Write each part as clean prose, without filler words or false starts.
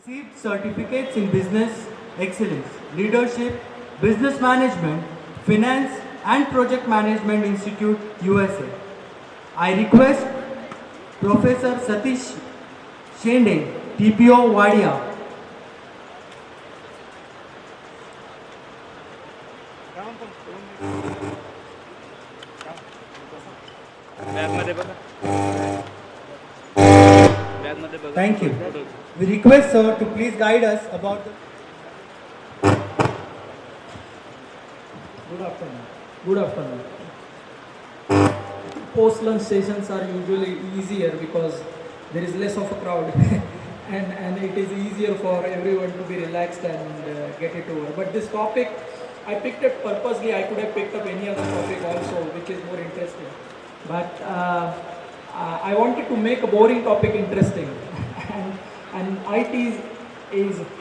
Received certificates in business excellence, leadership, business management, finance and project management institute USA. I request Professor Satish Shende, TPO Wadia. Thank you. We request sir to please guide us about the... Good afternoon. Good afternoon. Post-lunch sessions are usually easier because there is less of a crowd and it is easier for everyone to be relaxed and get it over. But this topic, I picked it purposely. I could have picked up any other topic also which is more interesting. But I wanted to make a boring topic interesting. and IT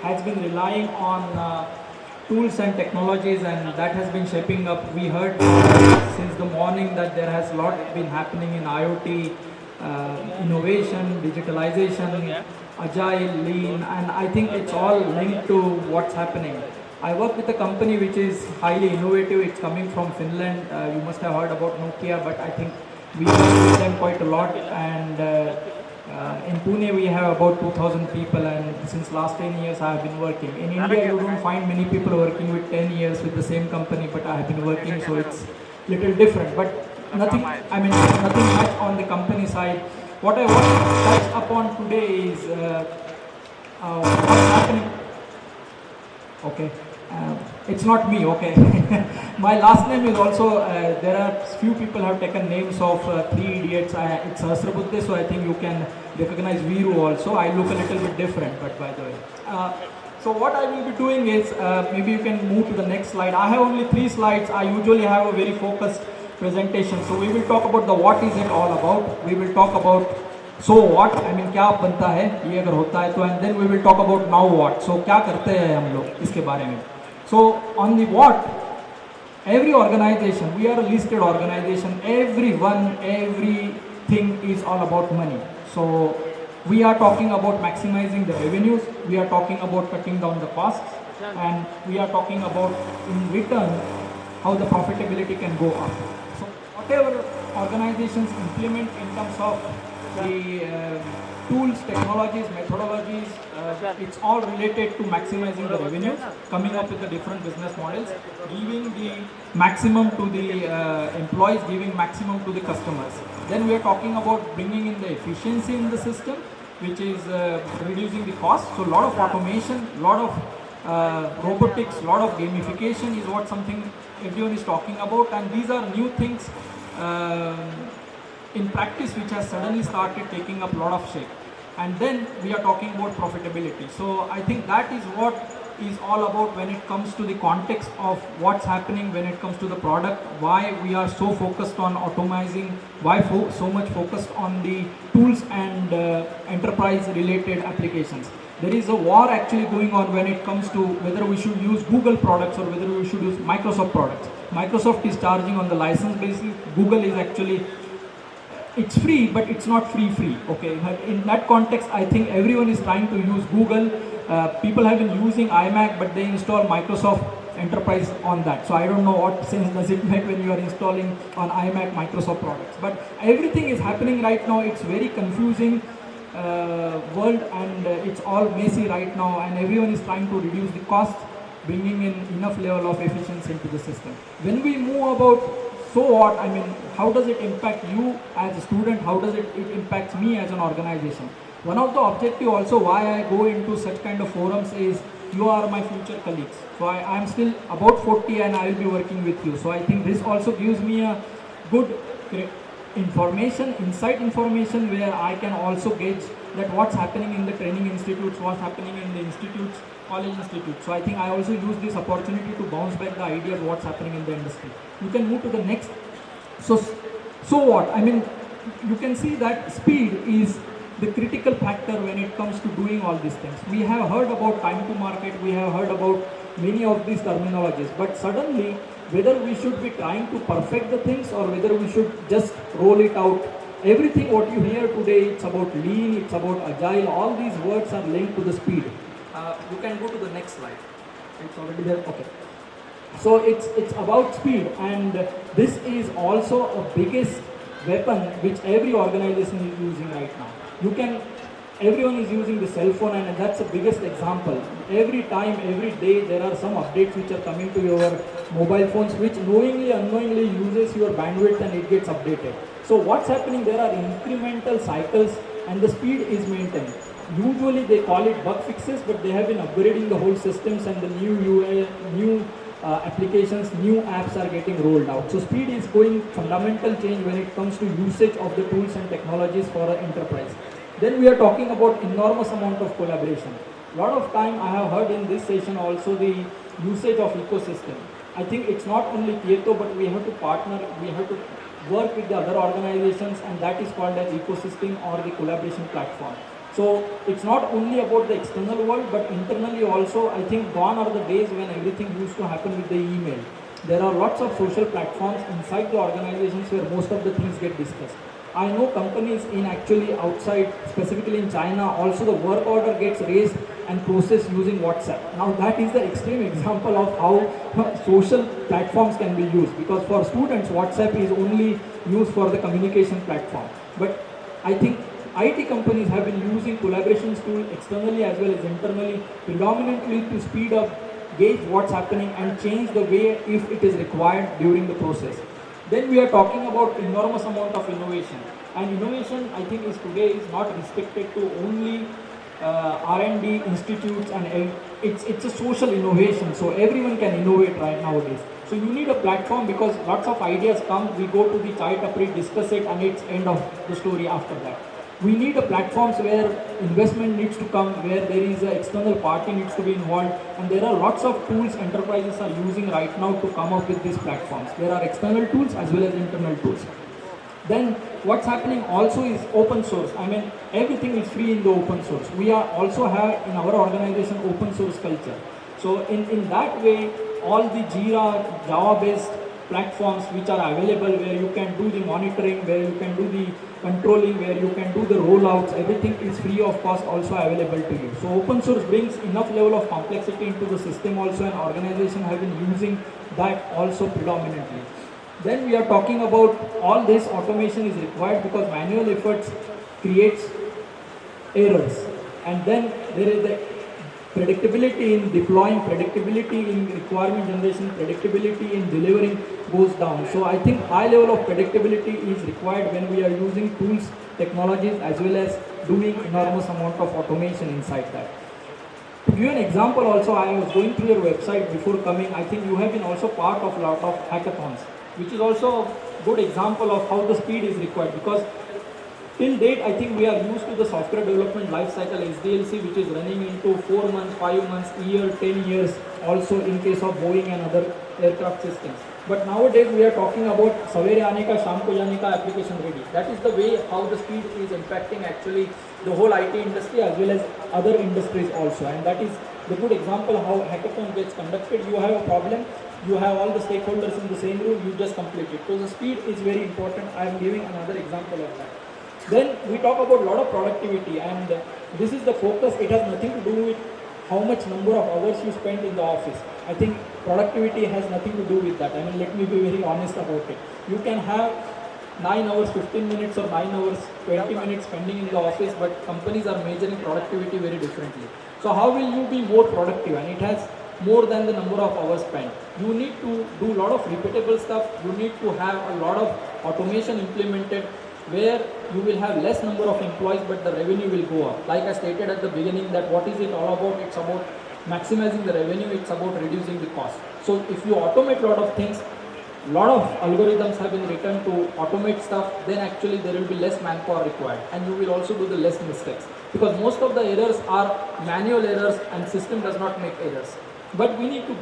has been relying on tools and technologies, and that has been shaping up. We heard since the morning that there has a lot been happening in IoT, innovation, digitalization, agile, lean, and I think it's all linked to what's happening. I work with a company which is highly innovative. It's coming from Finland. You must have heard about Nokia, but I think we work with them quite a lot, and in Pune we have about 2,000 people, and since last 10 years I have been working. In India you don't find many people working with 10 years with the same company, but I have been working, so it's little different. But nothing much on the company side. What I want to touch upon today is what's happening. Okay. It's not me, okay. My last name is also, there are few people have taken names of three idiots. It's Sahastrabudhe, so I think you can recognize Viru also. I look a little bit different, but by the way. So what I will be doing is, maybe you can move to the next slide. I have only 3 slides. I usually have a very focused presentation. So we will talk about the what is it all about. We will talk about so what, I mean क्या बनता है ये अगर होता है तो, and then we will talk about now what. So क्या करते हैं हम लोग इसके बारे में. So on the what, every organization, we are a listed organization, everything is all about money. So we are talking about maximizing the revenues, we are talking about cutting down the costs, and we are talking about in return how the profitability can go up. So whatever organizations implement in terms of the tools, technologies, methodologies, it's all related to maximizing the revenue, coming up with the different business models, giving the maximum to the employees, giving maximum to the customers. Then we are talking about bringing in the efficiency in the system, which is reducing the cost. So a lot of automation, a lot of robotics, a lot of gamification is what something everyone is talking about, and these are new things in practice which has suddenly started taking up a lot of shape. And then we are talking about profitability. So I think that is what is all about when it comes to the context of what's happening when it comes to the product, why we are so focused on automizing, why so much focused on the tools and enterprise related applications. There is a war actually going on when it comes to whether we should use Google products or whether we should use Microsoft products. Microsoft is charging on the license basis. Google is actually, it's free, but it's not free, okay. In that context, I think everyone is trying to use Google. People have been using iMac, but they install Microsoft Enterprise on that. So I don't know what sense does it make when you are installing on iMac Microsoft products. But everything is happening right now. It's very confusing world, and it's all messy right now, and everyone is trying to reduce the cost, bringing in enough level of efficiency into the system. When we move about so what, I mean, how does it impact you as a student? How does it impact me as an organization? One of the objective also why I go into such kind of forums is you are my future colleagues. So I am still about 40 and I will be working with you. So I think this also gives me a good information, insight information, where I can also gauge that what's happening in the training institutes, what's happening in the institutes, college institutes. So I think I also use this opportunity to bounce back the ideas what's happening in the industry. You can move to the next. So what? I mean, you can see that speed is the critical factor when it comes to doing all these things. We have heard about time to market, we have heard about many of these terminologies, but suddenly whether we should be trying to perfect the things or whether we should just roll it out. Everything what you hear today, it's about lean, it's about agile, all these words are linked to the speed. You can go to the next slide. It's already there. Okay. So it's about speed, and this is also a biggest weapon which every organization is using right now. Everyone is using the cell phone, and that's the biggest example. Every time, every day, there are some updates which are coming to your mobile phones, which knowingly, unknowingly uses your bandwidth and it gets updated. So what's happening? There are incremental cycles, and the speed is maintained. Usually they call it bug fixes, but they have been upgrading the whole systems, and the new UI, new applications, new apps are getting rolled out. So speed is going fundamental change when it comes to usage of the tools and technologies for an enterprise. Then we are talking about enormous amount of collaboration. A lot of time I have heard in this session also the usage of ecosystem. I think it's not only Tieto, but we have to partner, we have to work with the other organizations, and that is called as ecosystem or the collaboration platform. So it's not only about the external world, but internally also. I think gone are the days when everything used to happen with the email. There are lots of social platforms inside the organizations where most of the things get discussed. I know companies in actually outside, specifically in China, also the work order gets raised and processed using WhatsApp. Now that is the extreme example of how social platforms can be used, because for students WhatsApp is only used for the communication platform. But I think IT companies have been using collaboration tools externally as well as internally, predominantly to speed up, gauge what's happening, and change the way if it is required during the process. Then we are talking about enormous amount of innovation, and innovation I think today is not restricted to only R&D institutes, and it's a social innovation, so everyone can innovate right nowadays. So you need a platform, because lots of ideas come, we go to the chai tapri, discuss it, and it's end of the story after that. We need a platforms where investment needs to come, where there is an external party needs to be involved, and there are lots of tools enterprises are using right now to come up with these platforms. There are external tools as well as internal tools. Then what's happening also is open source. I mean, everything is free in the open source. We are also have in our organization open source culture. So in that way, all the Jira, Java based platforms which are available, where you can do the monitoring, where you can do the controlling, where you can do the rollouts, everything is free of cost, also available to you. So open source brings enough level of complexity into the system also, and organizations have been using that also predominantly. Then we are talking about all this automation is required because manual efforts creates errors, and then there is the predictability in deploying, predictability in requirement generation, predictability in delivering goes down. So I think high level of predictability is required when we are using tools, technologies, as well as doing enormous amount of automation inside that. To give you an example also, I was going through your website before coming. I think you have been also part of a lot of hackathons, which is also a good example of how the speed is required, because till date, I think we are used to the software development lifecycle SDLC, which is running into 4 months, 5 months, year, 10 years, also in case of Boeing and other aircraft systems. But nowadays we are talking about savere aane ka, sham ko jaane ka, application ready. That is the way how the speed is impacting actually the whole IT industry as well as other industries also. And that is the good example how hackathon gets conducted. You have a problem, you have all the stakeholders in the same room, you just complete it. So the speed is very important. I am giving another example of that. Then we talk about a lot of productivity, and this is the focus. It has nothing to do with how much number of hours you spend in the office. I think productivity has nothing to do with that. I mean, let me be very honest about it. You can have 9 hours, 15 minutes or 9 hours, 20 minutes spending in the office, but companies are measuring productivity very differently. So how will you be more productive? And it has more than the number of hours spent. You need to do a lot of repeatable stuff. You need to have a lot of automation implemented, where you will have less number of employees but the revenue will go up. Like I stated at the beginning, that what is it all about? It's about maximizing the revenue, it's about reducing the cost. So if you automate a lot of things, a lot of algorithms have been written to automate stuff, then actually there will be less manpower required, and you will also do the less mistakes, because most of the errors are manual errors and system does not make errors. But we need to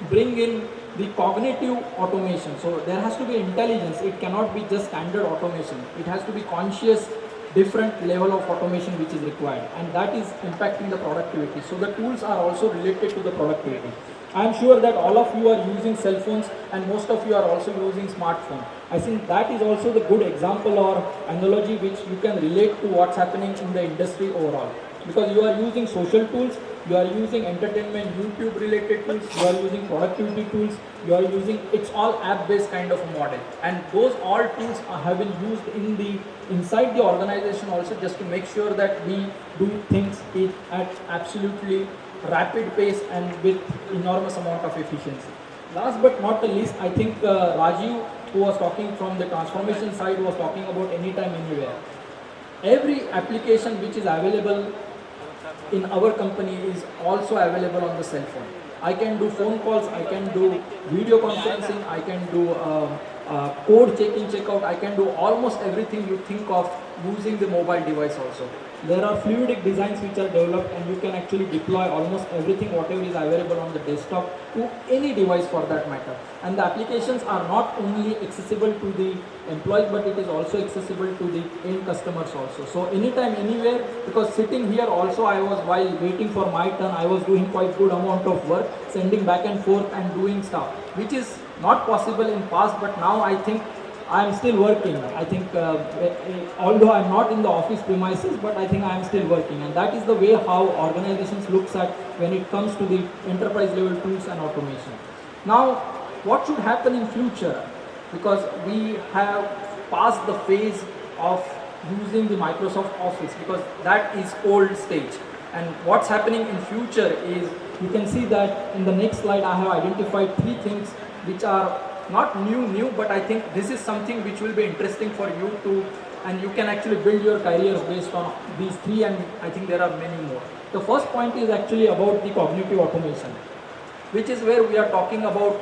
bring in the cognitive automation. So there has to be intelligence. It cannot be just standard automation. It has to be conscious, different level of automation which is required, and that is impacting the productivity. So the tools are also related to the productivity. I am sure that all of you are using cell phones, and most of you are also using smartphone. I think that is also the good example or analogy which you can relate to what's happening in the industry overall, because you are using social tools you are using entertainment, YouTube related tools, you are using productivity tools, you are using, it's all app based kind of a model, and those all tools have been used inside the organization also, just to make sure that we do things at absolutely rapid pace and with enormous amount of efficiency. Last but not the least, I think Rajiv, who was talking from the transformation side, was talking about anytime, anywhere. Every application which is available in our company is also available on the cell phone. I can do phone calls, I can do video conferencing, I can do code checking, checkout, I can do almost everything you think of using the mobile device also. There are fluidic designs which are developed, and you can actually deploy almost everything whatever is available on the desktop to any device for that matter. And the applications are not only accessible to the employees, but it is also accessible to the end customers also. So anytime, anywhere, because sitting here also, I was, while waiting for my turn, I was doing quite good amount of work, sending back and forth and doing stuff, which is not possible in past, but now I think I am still working. I think although I am not in the office premises, but I think I am still working, and that is the way how organizations looks at when it comes to the enterprise level tools and automation. Now, what should happen in future? Because we have passed the phase of using the Microsoft Office, because that is old stage. And what's happening in future is, you can see that in the next slide I have identified 3 things which are not new, but I think this is something which will be interesting for you to, and you can actually build your careers based on these 3, and I think there are many more. The first point is actually about the cognitive automation, which is where we are talking about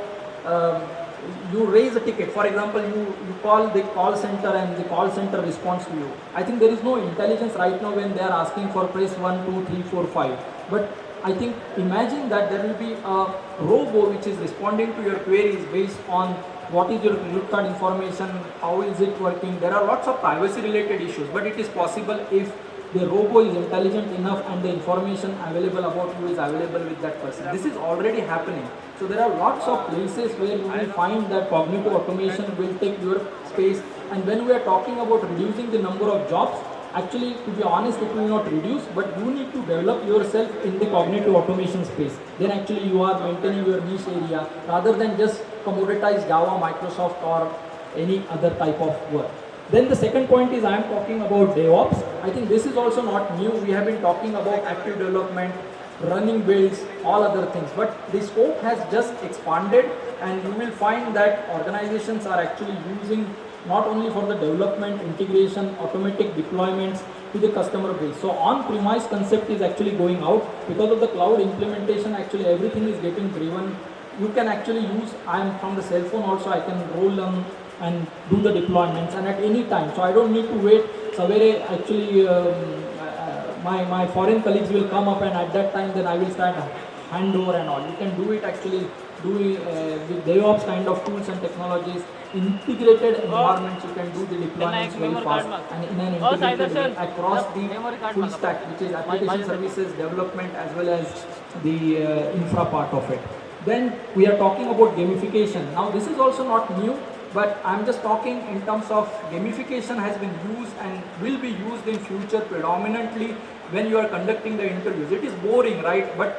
you raise a ticket. For example, you call the call center and the call center responds to you. I think there is no intelligence right now when they are asking for press 1, 2, 3, 4, 5. But I think imagine that there will be a robo which is responding to your queries based on what is your credit card information, how is it working. There are lots of privacy related issues, but it is possible if the robo is intelligent enough and the information available about you is available with that person. This is already happening. So there are lots of places where you will find that cognitive automation will take your space. And when we are talking about reducing the number of jobs, actually, to be honest, it will not reduce, but you need to develop yourself in the cognitive automation space. Then actually you are maintaining your niche area rather than just commoditize Java, Microsoft or any other type of work. Then the second point is I am talking about DevOps. I think this is also not new. We have been talking about active development, running builds, all other things. But the scope has just expanded, and you will find that organizations are actually using not only for the development, integration, automatic deployments to the customer base. So on-premise concept is actually going out because of the cloud implementation. Actually everything is getting driven. You can actually use, I am from the cell phone also, I can roll them and do the deployments, and at any time. So I don't need to wait. Savere actually my foreign colleagues will come up, and at that time then I will start handover and all. You can do it actually with DevOps kind of tools and technologies. Integrated environments, you can do the deployments very fast and in an integrated way across the full stack, which is application services, development, as well as the infra part of it. Then we are talking about gamification. Now this is also not new, but I'm just talking in terms of gamification has been used and will be used in future predominantly when you are conducting the interviews. It is boring, right? But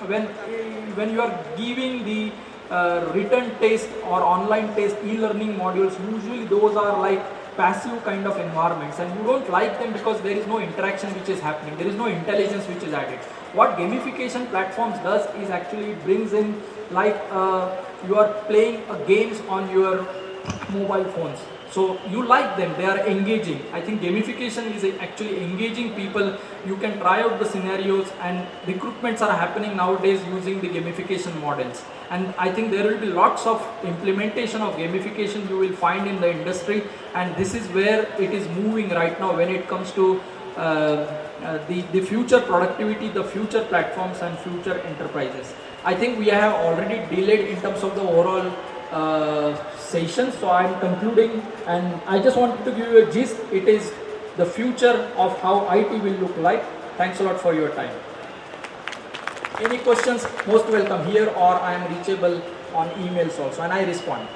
when you are giving the written test or online test, e-learning modules, usually those are like passive kind of environments, and you don't like them because there is no interaction which is happening, there is no intelligence which is added. What gamification platforms does is actually brings in like you are playing games on your mobile phones. So you like them, they are engaging. I think gamification is actually engaging people. You can try out the scenarios, and recruitments are happening nowadays using the gamification models. And I think there will be lots of implementation of gamification you will find in the industry, and this is where it is moving right now when it comes to the future productivity, the future platforms and future enterprises. I think we have already delayed in terms of the overall session, so I am concluding, and I just wanted to give you a gist. It is the future of how IT will look like. Thanks a lot for your time. Any questions, most welcome here, or I am reachable on emails also, and I respond.